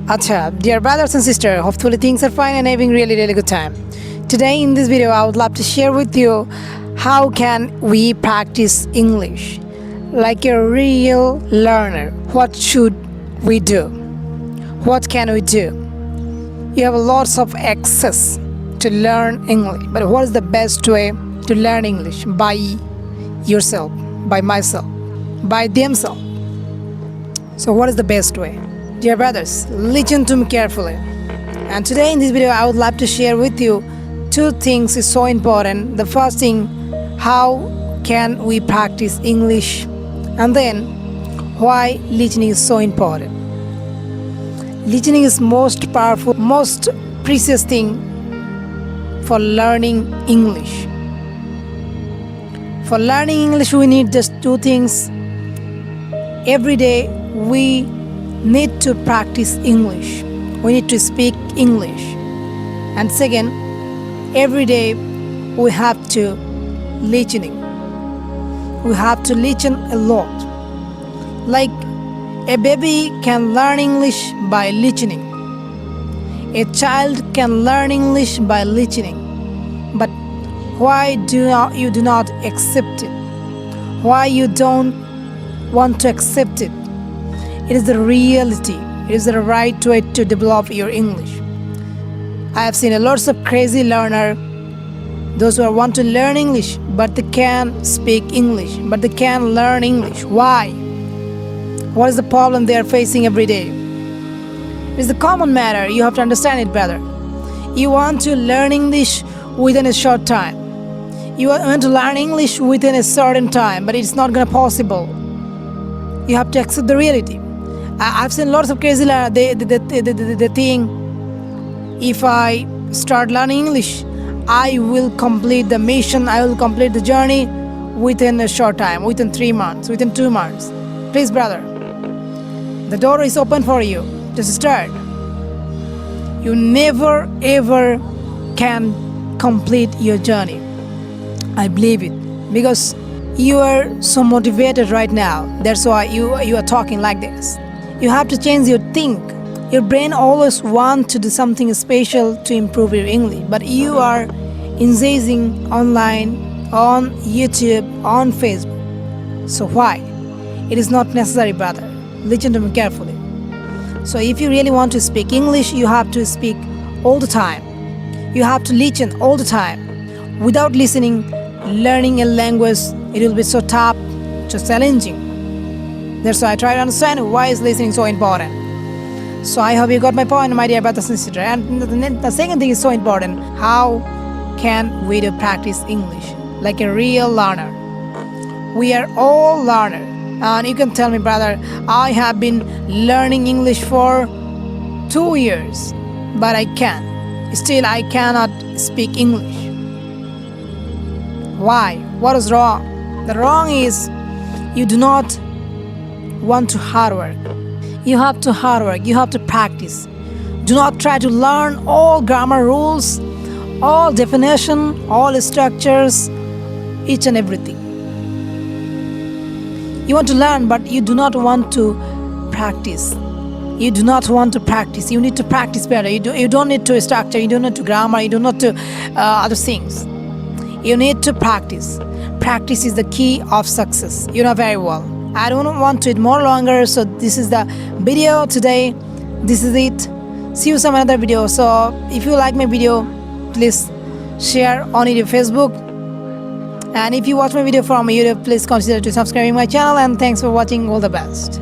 Dear brothers and sisters, hopefully things are fine and having really good time. Today in this video, I would love to share with you how can we practice English like a real learner. What should we do? What can we do? You have lots of access to learn English, but what is the best way to learn English? By yourself, by myself, by themselves. So what is the best way? Dear brothers, listen to me carefully. And today in this video, I would like to share with you two things is so important. The first thing, how can we practice English? And then, why listening is so important. Listening is most powerful, most precious thing for learning English. For learning English, we need just two things. Every day, we need to practice English. We need to speak English. And second, every day we have to listening. We have to listen a lot. Like a baby can learn English by listening. A child can learn English by listening. But why you do not accept it? Why you don't want to accept it? It is the reality. It is the right way to develop your English. I have seen a lots of crazy learner, those who want to learn English, but they can't speak English, but they can learn English. Why? What is the problem they are facing every day? It is the common matter. You have to understand it better. You want to learn English within a short time. You want to learn English within a certain time, but it's not going to possible. You have to accept the reality. I've seen lots of crazy learners. They think if I start learning English, I will complete the mission, I will complete the journey within a short time, within 3 months, within 2 months. Please, brother, the door is open for you. Just start. You never ever can complete your journey. I believe it because you are so motivated right now. That's why you are talking like this. You have to change your think. Your brain always wants to do something special to improve your English, but you are engaging online, on YouTube, on Facebook. So why? It is not necessary, brother. Listen to me carefully. So if you really want to speak English, you have to speak all the time. You have to listen all the time. Without listening, learning a language, it will be so tough, so challenging. That's why I try to understand why is listening so important. So I hope you got my point, my dear brothers and sisters. And the second thing is so important. How can we do practice English like a real learner? We are all learners. And you can tell me, brother, I have been learning English for 2 years, but I can't. Still, I cannot speak English. Why? What is wrong? The wrong is you do not want to hard work. You have to hard work. You have to practice. Do not try to learn all grammar rules, all definition, all structures, each and everything. You want to learn, but you do not want to practice. You do not want to practice. You need to practice better. You don't need to structure. You don't need to grammar. You don't need to other things. You need to practice. Practice is the key of success. You know very well. I don't want to eat more longer, so this is the video today. This is it. See you some another video. So if you like my video, please share on it on Facebook. And if you watch my video from YouTube, please consider to subscribing my channel. And thanks for watching. All the best.